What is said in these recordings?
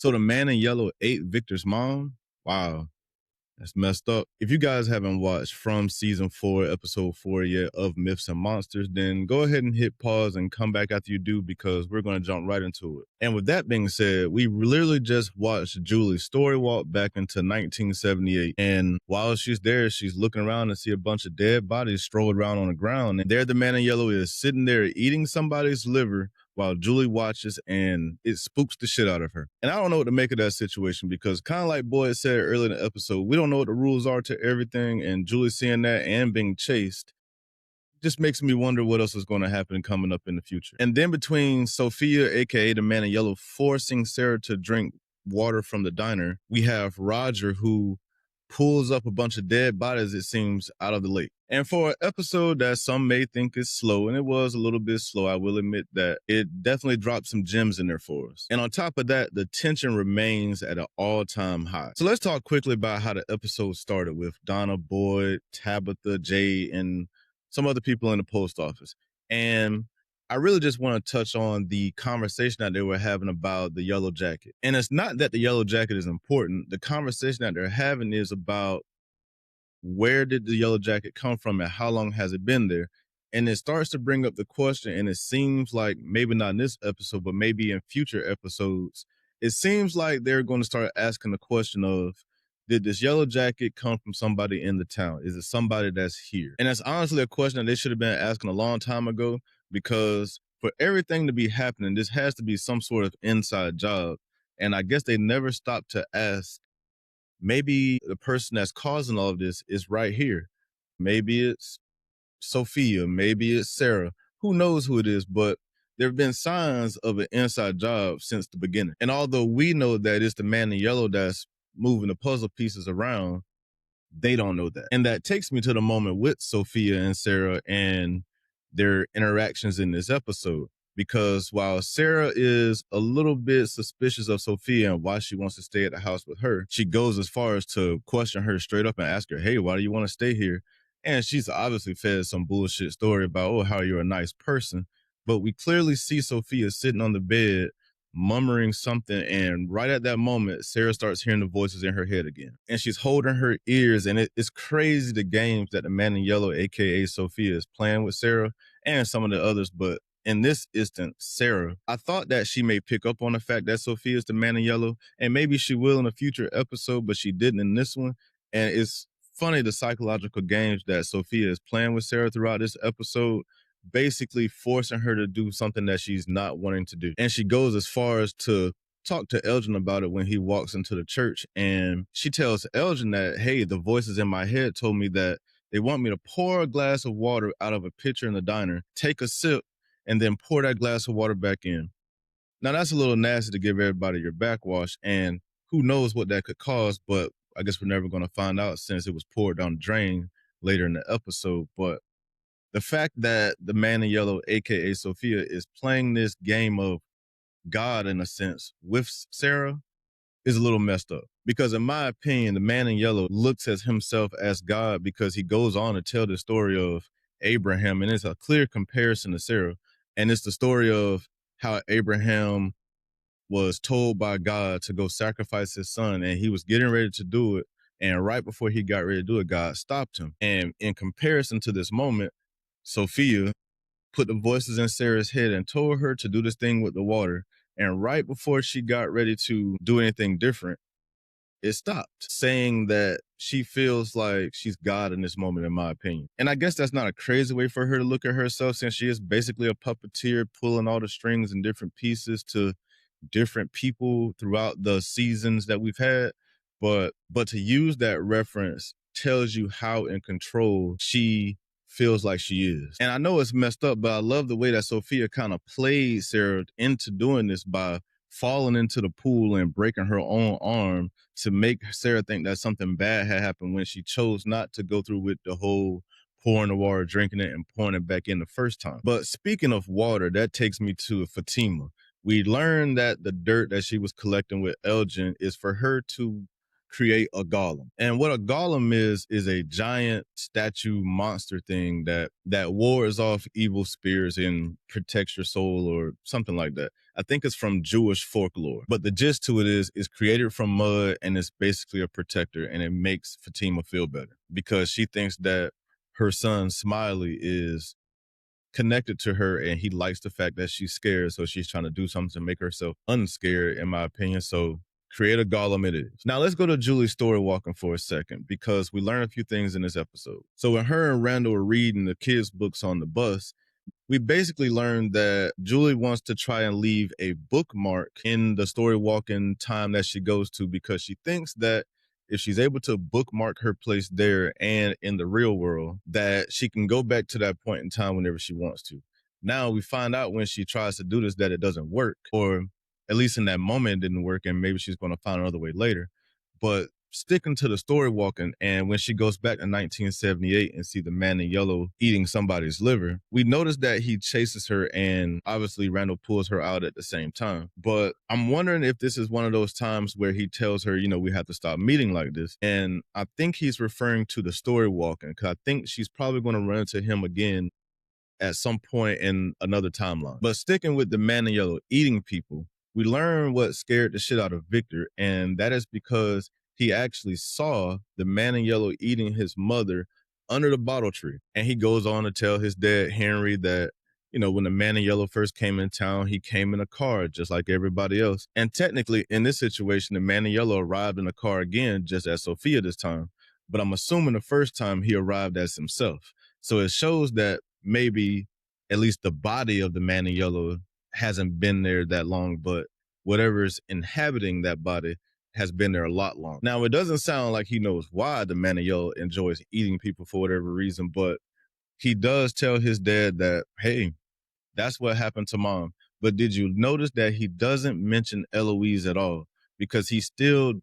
So the man in yellow ate Victor's mom? Wow. That's messed up. If you guys haven't watched from season 4, episode 4 yet of Myths and Monsters, then go ahead and hit pause and come back after you do because we're going to jump right into it. And with that being said, we literally just watched Julie's story walk back into 1978. And while she's there, she's looking around and see a bunch of dead bodies strolled around on the ground. And there the man in yellow is sitting there eating somebody's liver while Julie watches, and it spooks the shit out of her. And I don't know what to make of that situation because kind of like Boyd said earlier in the episode, we don't know what the rules are to everything, and Julie seeing that and being chased just makes me wonder what else is going to happen coming up in the future. And then between Sophia, aka the man in yellow, forcing Sara to drink water from the diner, we have Roger who pulls up a bunch of dead bodies, it seems, out of the lake. And for an episode that some may think is slow, and it was a little bit slow, I will admit that it definitely dropped some gems in there for us. And on top of that, the tension remains at an all-time high. So let's talk quickly about how the episode started with Donna, Boyd, Tabitha, Jay, and some other people in the post office. And I really just want to touch on the conversation that they were having about the yellow jacket. And it's not that the yellow jacket is important. The conversation that they're having is about where did the yellow jacket come from and how long has it been there? And it starts to bring up the question, and it seems like maybe not in this episode, but maybe in future episodes, it seems like they're going to start asking the question of, did this yellow jacket come from somebody in the town? Is it somebody that's here? And that's honestly a question that they should have been asking a long time ago, because for everything to be happening, this has to be some sort of inside job. And I guess they never stopped to ask, maybe the person that's causing all of this is right here. Maybe it's Sophia, maybe it's Sara. Who knows who it is, but there have been signs of an inside job since the beginning. And although we know that it's the man in yellow that's moving the puzzle pieces around, they don't know that. And that takes me to the moment with Sophia and Sara and their interactions in this episode. Because while Sara is a little bit suspicious of Sophia and why she wants to stay at the house with her, she goes as far as to question her straight up and ask her, hey, why do you want to stay here? And she's obviously fed some bullshit story about, oh, how you're a nice person. But we clearly see Sophia sitting on the bed murmuring something, and right at that moment, Sara starts hearing the voices in her head again. And she's holding her ears, and it's crazy the games that the man in yellow, aka Sophia, is playing with Sara and some of the others, but in this instance, Sara, I thought that she may pick up on the fact that Sophia is the man in yellow, and maybe she will in a future episode, but she didn't in this one. And it's funny the psychological games that Sophia is playing with Sara throughout this episode, basically forcing her to do something that she's not wanting to do. And she goes as far as to talk to Elgin about it when he walks into the church. And she tells Elgin that, hey, the voices in my head told me that they want me to pour a glass of water out of a pitcher in the diner, take a sip, and then pour that glass of water back in. Now, that's a little nasty to give everybody your backwash, and who knows what that could cause, but I guess we're never going to find out since it was poured down the drain later in the episode. But the fact that the man in yellow, aka Sophia, is playing this game of God in a sense with Sara is a little messed up. Because in my opinion, the man in yellow looks at himself as God because he goes on to tell the story of Abraham, and it's a clear comparison to Sara. And it's the story of how Abraham was told by God to go sacrifice his son, and he was getting ready to do it. And right before he got ready to do it, God stopped him. And in comparison to this moment, Sophia put the voices in Sara's head and told her to do this thing with the water. And right before she got ready to do anything different, it stopped, saying that she feels like she's God in this moment, in my opinion. And I guess that's not a crazy way for her to look at herself, since she is basically a puppeteer pulling all the strings and different pieces to different people throughout the seasons that we've had. But to use that reference tells you how in control she feels like she is. And I know it's messed up, but I love the way that Sophia kind of played Sara into doing this by falling into the pool and breaking her own arm to make Sara think that something bad had happened when she chose not to go through with the whole pouring the water, drinking it, and pouring it back in the first time. But speaking of water, that takes me to Fatima. We learned that the dirt that she was collecting with Elgin is for her to create a golem. And what a golem is a giant statue monster thing that wards off evil spirits and protects your soul or something like that. I think it's from Jewish folklore. But the gist to it is created from mud and it's basically a protector, and it makes Fatima feel better because she thinks that her son Smiley is connected to her and he likes the fact that she's scared, so she's trying to do something to make herself unscared, in my opinion. So create a golem it is. Now let's go to Julie's story walking for a second, because we learn a few things in this episode. So when her and Randall are reading the kids' books on the bus, we basically learned that Julie wants to try and leave a bookmark in the story walking time that she goes to, because she thinks that if she's able to bookmark her place there and in the real world, that she can go back to that point in time whenever she wants to. Now we find out when she tries to do this that it doesn't work, or at least in that moment it didn't work, and maybe she's going to find another way later. But sticking to the story walking, and when she goes back to 1978 and see the man in yellow eating somebody's liver, we notice that he chases her, and obviously Randall pulls her out at the same time. But I'm wondering if this is one of those times where he tells her, we have to stop meeting like this. And I think he's referring to the story walking, because I think she's probably going to run into him again at some point in another timeline. But sticking with the man in yellow eating people, we learn what scared the shit out of Victor, and that is because he actually saw the man in yellow eating his mother under the bottle tree. And he goes on to tell his dad, Henry, that, when the man in yellow first came in town, he came in a car just like everybody else. And technically, in this situation, the man in yellow arrived in a car again, just as Sophia this time. But I'm assuming the first time he arrived as himself. So it shows that maybe at least the body of the man in yellow hasn't been there that long, but whatever's inhabiting that body has been there a lot longer. Now, it doesn't sound like he knows why the man in yellow enjoys eating people for whatever reason, but he does tell his dad that, hey, that's what happened to mom. But did you notice that he doesn't mention Eloise at all? Because he still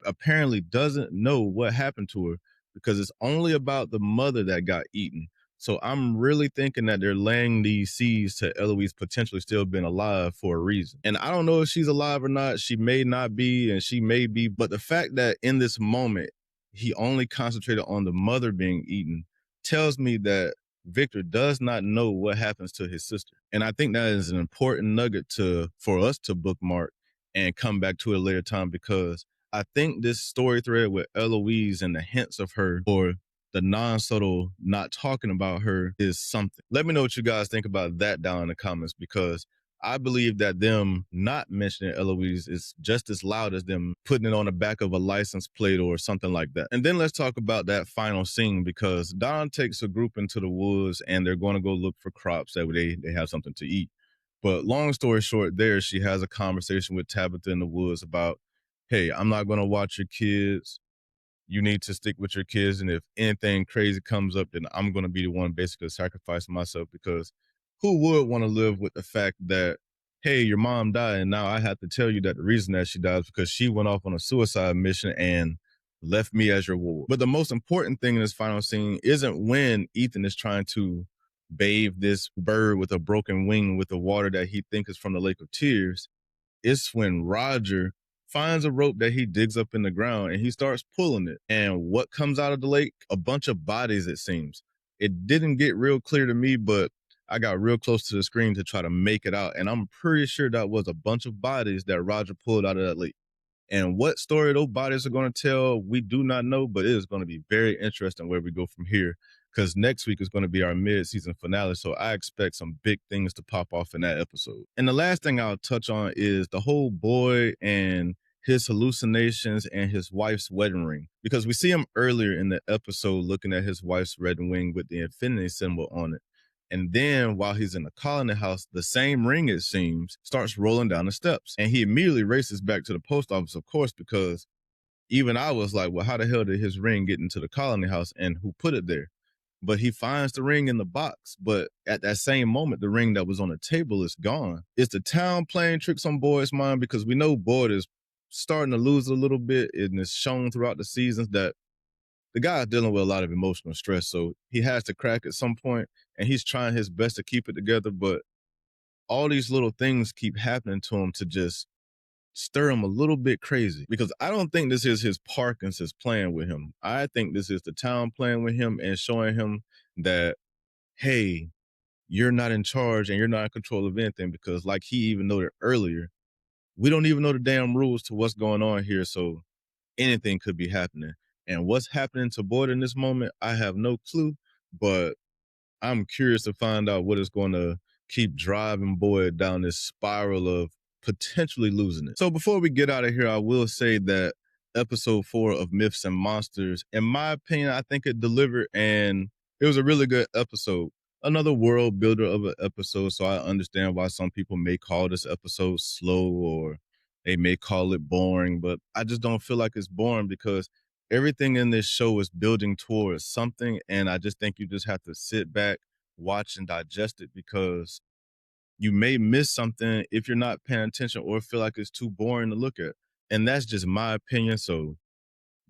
apparently doesn't know what happened to her, because it's only about the mother that got eaten. So I'm really thinking that they're laying these seeds to Eloise potentially still being alive for a reason. And I don't know if she's alive or not. She may not be, and she may be. But the fact that in this moment, he only concentrated on the mother being eaten tells me that Victor does not know what happens to his sister. And I think that is an important nugget for us to bookmark and come back to it later time, because I think this story thread with Eloise and the hints of her, or the non-subtle not talking about her, is something. Let me know what you guys think about that down in the comments, because I believe that them not mentioning Eloise is just as loud as them putting it on the back of a license plate or something like that. And then let's talk about that final scene, because Don takes a group into the woods and they're going to go look for crops that they have something to eat. But long story short, there she has a conversation with Tabitha in the woods about, hey, I'm not going to watch your kids. You need to stick with your kids. And if anything crazy comes up, then I'm going to be the one basically sacrificing myself, because who would want to live with the fact that, hey, your mom died, and now I have to tell you that the reason that she died is because she went off on a suicide mission and left me as your ward. But the most important thing in this final scene isn't when Ethan is trying to bathe this bird with a broken wing with the water that he thinks is from the Lake of Tears. It's when Roger finds a rope that he digs up in the ground and he starts pulling it. And what comes out of the lake? A bunch of bodies, it seems. It didn't get real clear to me, but I got real close to the screen to try to make it out. And I'm pretty sure that was a bunch of bodies that Roger pulled out of that lake. And what story those bodies are going to tell, we do not know, but it is going to be very interesting where we go from here, because next week is going to be our mid-season finale, so I expect some big things to pop off in that episode. And the last thing I'll touch on is the whole boy and his hallucinations and his wife's wedding ring, because we see him earlier in the episode looking at his wife's wedding ring with the infinity symbol on it. And then while he's in the colony house, the same ring, it seems, starts rolling down the steps. And he immediately races back to the post office, of course, because even I was like, well, how the hell did his ring get into the colony house and who put it there? But he finds the ring in the box. But at that same moment, the ring that was on the table is gone. Is the town playing tricks on Boyd's mind? Because we know Boyd is starting to lose a little bit, and it's shown throughout the seasons that the guy is dealing with a lot of emotional stress, so he has to crack at some point, and he's trying his best to keep it together, but all these little things keep happening to him to just stir him a little bit crazy, because I don't think this is his Parkinson's playing with him. I think this is the town playing with him and showing him that, hey, you're not in charge and you're not in control of anything, because like he even noted earlier, we don't even know the damn rules to what's going on here. So anything could be happening. And what's happening to Boyd in this moment, I have no clue, but I'm curious to find out what is going to keep driving Boyd down this spiral of potentially losing it. So before we get out of here, I will say that episode 4 of Myths and Monsters, in my opinion, I think it delivered, and it was a really good episode. Another world builder of an episode, so I understand why some people may call this episode slow, or they may call it boring, but I just don't feel like it's boring, because everything in this show is building towards something, and I just think you just have to sit back, watch, and digest it, because you may miss something if you're not paying attention or feel like it's too boring to look at. And that's just my opinion, so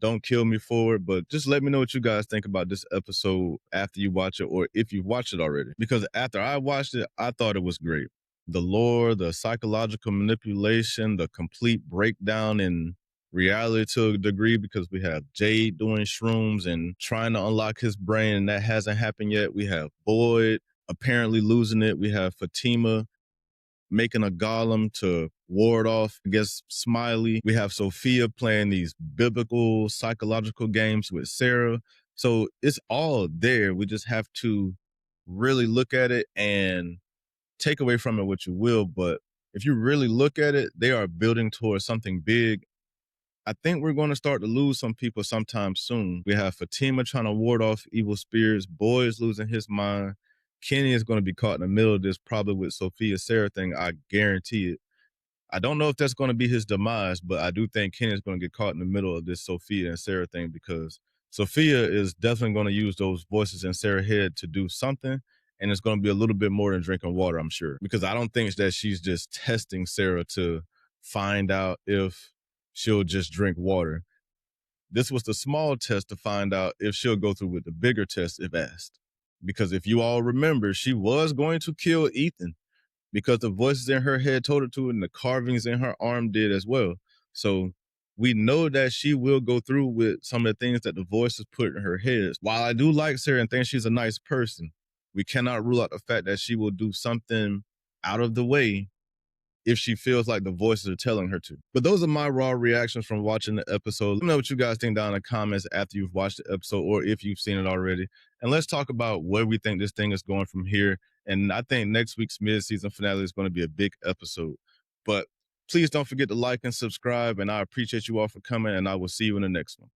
don't kill me for it, but just let me know what you guys think about this episode after you watch it, or if you've watched it already. Because after I watched it, I thought it was great. The lore, the psychological manipulation, the complete breakdown in reality to a degree, because we have Jade doing shrooms and trying to unlock his brain, and that hasn't happened yet. We have Boyd apparently losing it. We have Fatima making a golem to ward off against Smiley. We have Sophia playing these biblical psychological games with Sara. So it's all there. We just have to really look at it and take away from it what you will. But if you really look at it, they are building towards something big. I think we're going to start to lose some people sometime soon. We have Fatima trying to ward off evil spirits. Boy is losing his mind. Kenny is going to be caught in the middle of this, probably with Sophia Sara thing. I guarantee it. I don't know if that's going to be his demise, but I do think Kenny is going to get caught in the middle of this Sophia and Sara thing, because Sophia is definitely going to use those voices in Sarah's head to do something. And it's going to be a little bit more than drinking water, I'm sure, because I don't think that she's just testing Sara to find out if she'll just drink water. This was the small test to find out if she'll go through with the bigger test if asked. Because if you all remember, she was going to kill Ethan, because the voices in her head told her to, and the carvings in her arm did as well. So we know that she will go through with some of the things that the voices put in her head. While I do like Sara and think she's a nice person, we cannot rule out the fact that she will do something out of the way if she feels like the voices are telling her to. But those are my raw reactions from watching the episode. Let me know what you guys think down in the comments after you've watched the episode, or if you've seen it already. And let's talk about where we think this thing is going from here. And I think next week's mid-season finale is going to be a big episode. But please don't forget to like and subscribe, and I appreciate you all for coming, and I will see you in the next one.